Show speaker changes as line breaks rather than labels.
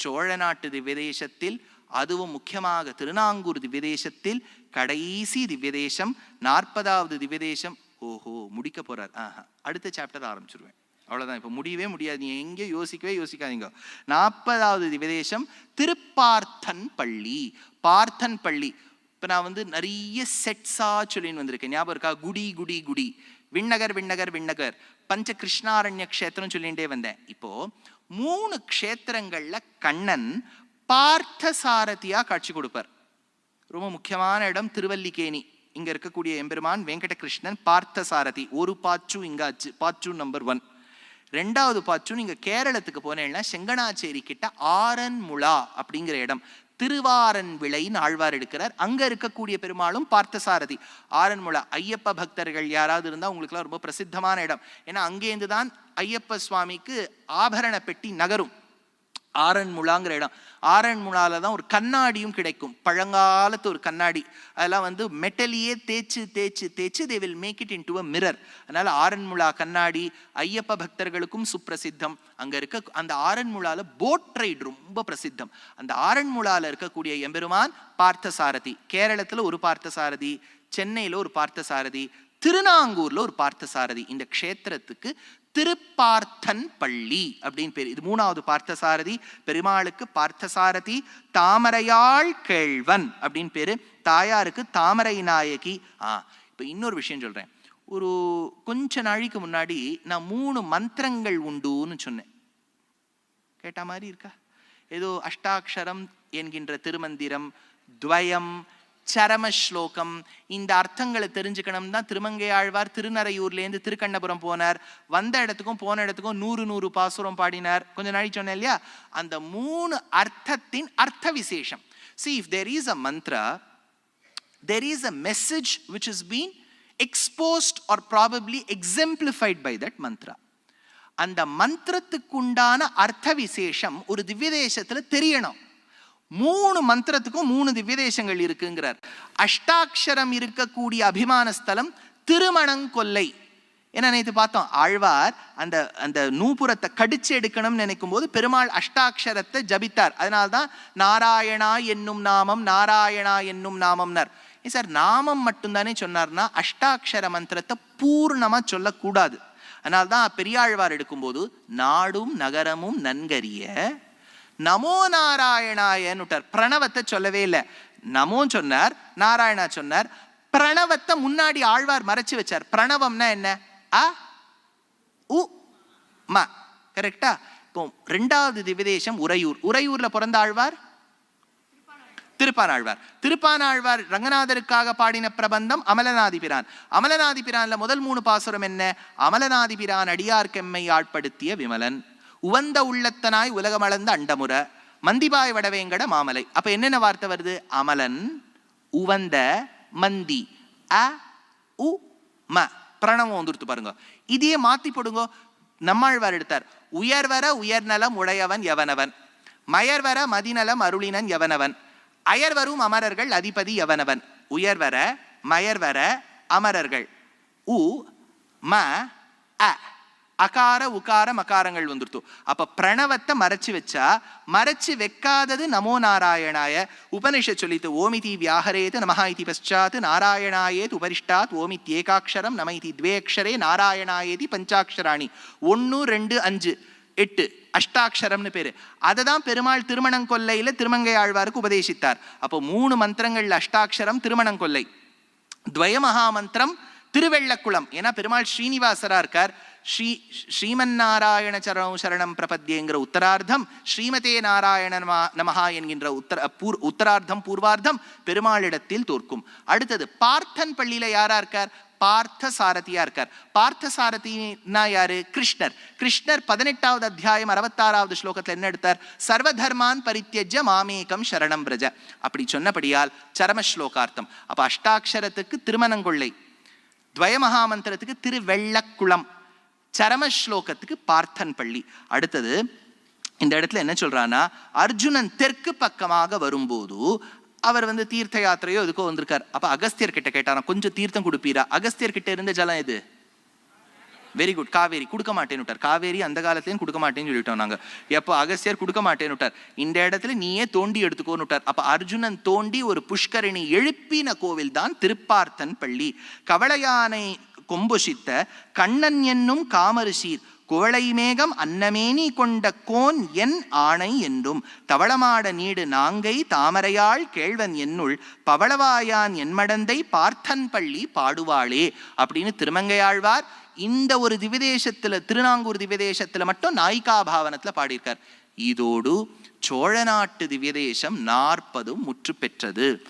சோழ நாட்டு திவ்யதேசத்தில், அதுவும் முக்கியமாக திருநாங்கூர் திவ்யதேசத்தில் கடைசி திவ்யதேசம், 40வது திவ்யதேசம். ஓஹோ, முடிக்க போறார். அடுத்த சாப்டர் ஆரம்பிச்சிருவேன், அவ்வளவுதான். இப்ப முடியவே முடியாது, நீ எங்கே யோசிக்காதீங்க. 40வது திவ்யதேசம் திருப்பார்த்தன் பள்ளி. பார்த்தன் பள்ளி. இப்ப நான் நிறைய செட்ஸா சொல்லின்னு வந்திருக்கேன், ஞாபகம் இருக்கா? குடி குடி குடி, விண்ணகர் விண்ணகர் விண்ணகர், பஞ்ச கிருஷ்ணாரண்ய க்ஷேத்திரம் சொல்லிகிட்டே வந்தேன். இப்போ 3 க்ஷேத்திரங்கள்ல கண்ணன் பார்த்த சாரதியா காட்சி கொடுப்பார். ரொம்ப முக்கியமான இடம் திருவல்லிக்கேணி. இங்க இருக்கக்கூடிய எம்பெருமான் வெங்கடகிருஷ்ணன் பார்த்த சாரதி. ஒரு பாச்சு இங்காச்சு, பாச்சு நம்பர் 1. 2வது பாச்சு நீங்க கேரளத்துக்கு போனேன்னா செங்கனாச்சேரி கிட்ட ஆரன்முளா அப்படிங்கிற இடம், திருவாரன் விளைன்னு ஆழ்வார் எடுக்கிறார். அங்க இருக்கக்கூடிய பெருமாளும் பார்த்தசாரதி. ஆரன்முளா ஐயப்ப பக்தர்கள் யாராவது இருந்தா உங்களுக்குலாம் ரொம்ப பிரசித்தமான இடம். ஏன்னா அங்கேருந்து தான் ஐயப்ப சுவாமிக்கு ஆபரண பெட்டி நகரும். ஆரன்முளாங்கிற இடம். ஆரன்முளால தான் ஒரு கண்ணாடியும் கிடைக்கும், பழங்காலத்து ஒரு கண்ணாடி. அதெல்லாம் மெட்டலியே தேய்ச்சு தேய்ச்சு தேய்ச்சு they will make it into a mirror. அதனால ஆரன்முளா கண்ணாடி ஐயப்ப பக்தர்களுக்கும் சுப்பிரசித்தம். அங்க இருக்க அந்த ஆரன்முளால போட் ரைடு ரொம்ப பிரசித்தம். அந்த ஆரன்முளால இருக்கக்கூடிய எம்பெருமான் பார்த்தசாரதி. கேரளத்துல ஒரு பார்த்தசாரதி, சென்னையில ஒரு பார்த்தசாரதி, திருநாங்கூர்ல ஒரு பார்த்தசாரதி. இந்த க்ஷேத்திரத்துக்கு திருப்பார்த்தன் பள்ளி அப்படின்னு பேர். இது 3வது பார்த்தசாரதி. பெருமாளுக்கு பார்த்தசாரதி, தாமரையாள் கேழ்வன் அப்படின்னு பேரு. தாயாருக்கு தாமரை நாயகி. இப்ப இன்னொரு விஷயம் சொல்றேன். ஒரு கொஞ்ச நாளைக்கு முன்னாடி நான் 3 மந்திரங்கள் உண்டுன்னு சொன்னேன். கேட்ட மாதிரி இருக்கா? ஏதோ அஷ்டாட்சரம் என்கின்ற திருமந்திரம், துவயம், சரம ஸ்லோகம், இந்த அர்த்தங்களை தெரிஞ்சுக்கணும் தான் திருமங்கை ஆழ்வார் திருநறையூர்லேருந்து திருக்கண்ணபுரம் போனார். வந்த இடத்துக்கும் போன இடத்துக்கும் 100 பாசுரம் பாடினார். கொஞ்சம் நாளை சொன்னேன் இல்லையா? அந்த 3 அர்த்தத்தின் அர்த்த விசேஷம். See, if there is a mantra, there is a message which has been exposed or probably exemplified by that mantra. அந்த மந்திரத்துக்குண்டான அர்த்த விசேஷம் ஒரு திவ்யதேசத்துல தெரியணும். 3 மந்திரத்துக்கும் 3 திவ்யதேசங்கள் இருக்குங்கிறார். அஷ்டாட்சரம் இருக்கக்கூடிய அபிமான ஸ்தலம் திருமணங்கொல்லை. ஏன்னா நேற்று பார்த்தோம், ஆழ்வார் அந்த அந்த நூபுரத்தை கடிச்சு எடுக்கணும்னு நினைக்கும் போது பெருமாள் அஷ்டாட்சரத்தை ஜபித்தார். அதனால்தான் நாராயணா என்னும் நாமம், நாராயணா என்னும் நாமம்னார். சார், நாமம் மட்டும்தானே சொன்னார்னா அஷ்டாட்சர மந்திரத்தை பூர்ணமா சொல்லக்கூடாது. அதனால்தான் பெரியாழ்வார் எடுக்கும்போது நாடும் நகரமும் நன்கறிய நமோ நாராயணாயன்னுட்டார். பிரணவத்தை சொல்லவே இல்லை. நமோ சொன்னார், நாராயணா சொன்னார். பிரணவத்தை முன்னாடி ஆழ்வார் மறைச்சு வச்சார். பிரணவம்னா என்ன? அ உ ம. கரெக்டா? இப்போ 2வது திவ்யதேசம் உறையூர். உறையூர்ல பிறந்த ஆழ்வார் திருப்பானாழ்வார். திருப்பானாழ்வார் ரங்கநாதருக்காக பாடின பிரபந்தம் அமலநாதிபிரான். அமலநாதிபிரான்ல முதல் 3 பாசுரம் என்ன? அமலநாதிபிரான் அடியார் கெம்மை ஆட்படுத்திய விமலன், உவந்த உள்ளத்தனாய் உலகமளந்த அண்டமுற, மந்திபாய் வடவேங்கட மாமலை. அப்ப என்னென்ன வார்த்தை வருது? அமலன், உவந்த, மந்தி, அ உ ம. பிரணவம் வந்துருத்து பாருங்க. இதையே மாத்தி போடுங்க. நம்மாழ்வார் எடுத்தார். உயர்வர உயர்நலம் உடையவன் எவனவன், மயர்வர மதிநலம் அருளினன் எவனவன், அயர்வரும் அமரர்கள் அதிபதி எவனவன். உயர்வர மயர்வர அமரர்கள், உ ம அ, அகார உகார மகாரங்கள் வந்துருத்து. அப்ப பிரணவத்தை மறைச்சு வச்சா, மறைச்சு வைக்காதது நமோ நாராயணாய. உபனிஷத் சொல்லித்து ஓமிதி வியாஹரேது நமஹ இதி பశ్చాத் நாராயணாயேத் உபரிஷ்டாத் ஓமித் ஏகாட்சரம் நம இதி த்வேக்ஷரே நாராயணாயேதி பஞ்சாட்சராணி. 1 2 5 8 அஷ்டாட்சரம்னு பேரு. அதை தான் பெருமாள் திருமணங்கொல்லையில திருமங்கை ஆழ்வாருக்கு உபதேசித்தார். அப்போ 3 மந்திரங்கள்ல அஷ்டாட்சரம் திருமணங்கொல்லை. துவய மகாமந்திரம் திருவெள்ளக்குளம். ஏன்னா பெருமாள் ஸ்ரீனிவாசரா இருக்கார். ஸ்ரீமன் நாராயண சரணம் பிரபத்யேங்கிற உத்தரார்த்தம், ஸ்ரீமதே நாராயண நமஹா என்கின்ற உத்தரார்த்தம் பூர்வார்த்தம் பெருமாளிடத்தில் தோற்கும். அடுத்தது பார்த்தன் பள்ளியில யாரா இருக்கார்? பார்த்த சாரதியா இருக்கார். பார்த்த சாரதினா யாரு? கிருஷ்ணர். கிருஷ்ணர் 18வது அத்தியாயம் 66வது ஸ்லோகத்துல என்ன எடுத்தார்? சர்வதர்மான் பரித்யஜ்ய மாமேகம் சரணம் பிரஜ. அப்படி சொன்னபடியால் சரம ஸ்லோகார்த்தம். அப்ப அஷ்டாட்சரத்துக்கு திருமணங்கொள்ளை, துவய மகாமந்திரத்துக்கு திருவெள்ளக்குளம், சரம ஸ்லோகத்துக்கு பார்த்தன் பள்ளி. அடுத்தது இந்த இடத்துல என்ன சொல்றான்னா, அர்ஜுனன் தெற்கு பக்கமாக வரும்போது அவர் தீர்த்த யாத்திரையோ எதுக்கோ வந்திருக்கார். அப்ப அகஸ்தியர் கிட்ட கேட்டாராம், கொஞ்சம் தீர்த்தம் கொடுப்பீரா? அகஸ்தியர் கிட்ட இருந்த ஜலம் எது? Very good. காவேரி கொடுக்க மாட்டேன்னு விட்டார். காவேரி அந்த காலத்திலையும் கொடுக்க மாட்டேன்னு சொல்லிட்டோம் நாங்க. எப்போ அகஸ்தியர் கொடுக்க மாட்டேன்னு விட்டார். இந்த இடத்துல நீயே தோண்டி எடுத்துக்கோன்னு விட்டார். அப்ப அர்ஜுனன் தோண்டி ஒரு புஷ்கரணி எழுப்பின கோவில் தான் திருப்பார்த்தன் பள்ளி. கவளையானை கொம்பொசித்த கண்ணன் என்னும் காமரிசீர் குவளை மேகம் அன்னமேனி கொண்ட கோன் என் ஆணை என்றும் தவளமாட நீடு நாங்கை தாமரையாள் கேழ்வன் என்னுள் பவளவாயான் என்மடந்தை பார்த்தன் பள்ளி பாடுவாளே அப்படின்னு திருமங்கையாழ்வார் இந்த ஒரு திவ்யதேசத்துல, திருநாங்கூர் திவ்யதேசத்துல மட்டும் நாயிகா பாவனத்துல பாடியிருக்கார். இதோடு சோழ நாட்டு திவ்யதேசம் 40 முற்று பெற்றது.